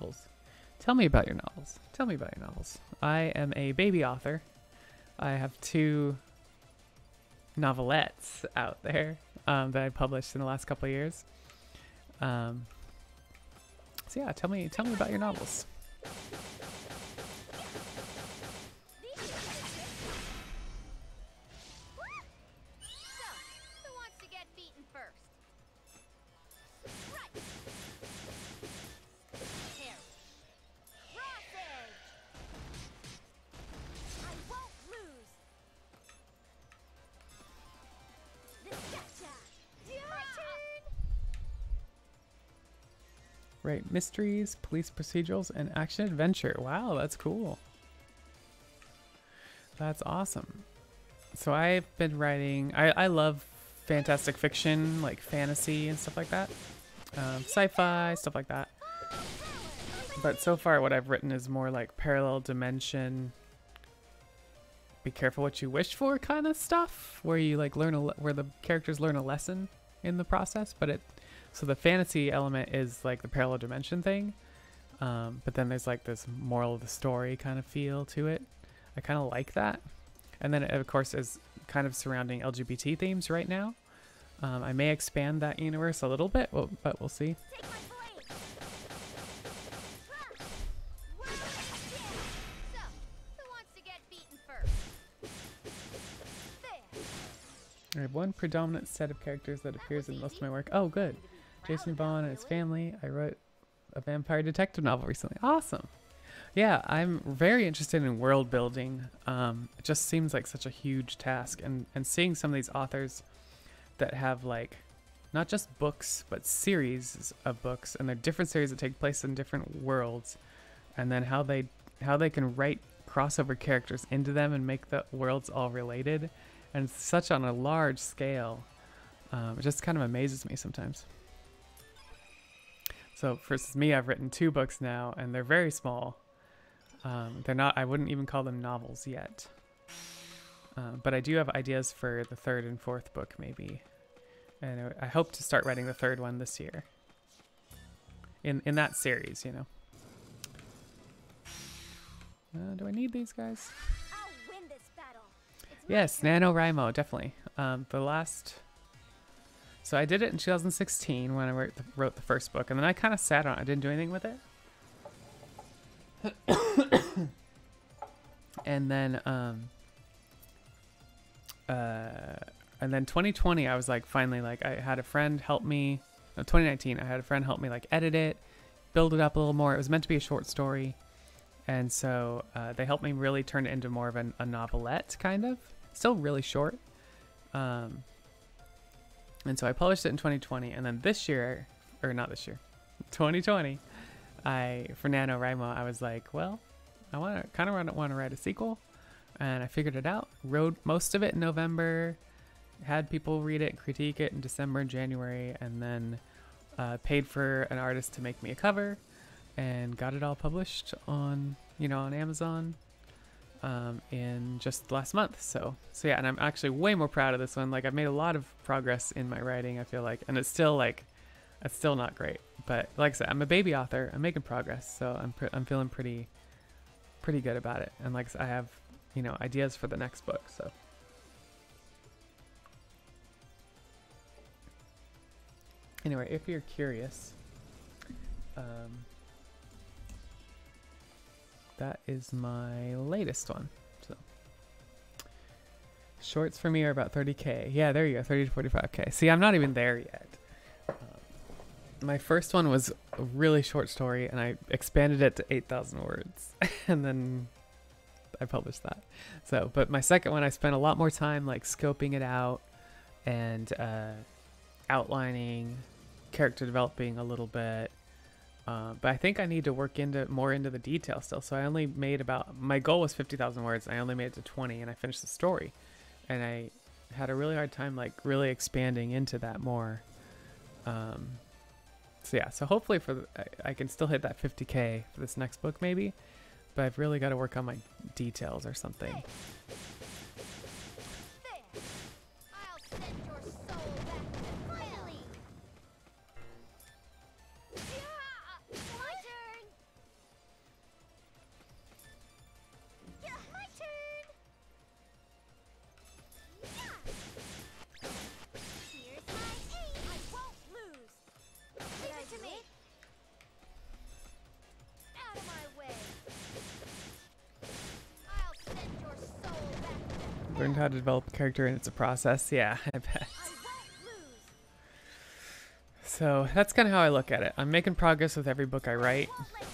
novels. Tell me about your novels. Tell me about your novels. I am a baby author. I have 2 novelettes out there that I published in the last couple of years. So yeah, tell me about your novels. Right, mysteries, police procedurals, and action adventure. Wow, that's cool. That's awesome. So I've been writing, I love fantastic fiction, like fantasy and stuff like that. Sci-fi, stuff like that. But so far what I've written is more like parallel dimension, be careful what you wish for kind of stuff, where you like learn where the characters learn a lesson in the process, but so the fantasy element is like the parallel dimension thing, but then there's like this moral of the story kind of feel to it. I kind of like that. And then it, of course, is kind of surrounding LGBT themes right now. I may expand that universe a little bit, but we'll see. I have one predominant set of characters that appears in most of my work. Oh, good. Jason Bourne and his family. I wrote a vampire detective novel recently. Awesome. Yeah, I'm very interested in world building. It just seems like such a huge task. And seeing some of these authors that have like not just books, but series of books, and they're different series that take place in different worlds, and then how they can write crossover characters into them and make the worlds all related, and such on a large scale. It just kind of amazes me sometimes. So for me, I've written 2 books now, and they're very small. They're not, I wouldn't even call them novels yet. But I do have ideas for the 3rd and 4th book maybe. And I hope to start writing the 3rd one this year. In that series, you know. Do I need these guys? I'll win this battle. Yes, NaNoWriMo, definitely. So I did it in 2016 when I wrote the first book, and then I kind of sat on it. I didn't do anything with it. And then 2020, I was like, finally, like, I had a friend help me. No, 2019, I had a friend help me like edit it, build it up a little more. It was meant to be a short story, and so they helped me really turn it into more of a novelette, kind of. Still really short. And so I published it in 2020, and then this year, or not this year, 2020, for NaNoWriMo, I was like, well, I kind of want to write a sequel, and I figured it out. Wrote most of it in November, had people read it, critique it in December and January, and then paid for an artist to make me a cover, and got it all published on, on Amazon. In just last month. So yeah, and I'm actually way more proud of this one. Like, I've made a lot of progress in my writing, I feel like, and it's still not great, but like I said, I'm a baby author. I'm making progress, so I'm feeling pretty good about it. And like I said, I have, ideas for the next book. So anyway, if you're curious, that is my latest one. So shorts for me are about 30K. Yeah, there you go, 30 to 45K. See, I'm not even there yet. My first one was a really short story, and I expanded it to 8,000 words, and then I published that. So, but my second one, I spent a lot more time like scoping it out and outlining, character developing a little bit. But I think I need to work more into the detail still. So I only made my goal was 50,000 words. And I only made it to 20, and I finished the story. And I had a really hard time like really expanding into that more. So yeah, so hopefully I can still hit that 50K for this next book maybe. But I've really got to work on my details or something. Learned how to develop a character and it's a process. Yeah, I bet. I won't lose. So that's kind of how I look at it. I'm making progress with every book I write. Won't let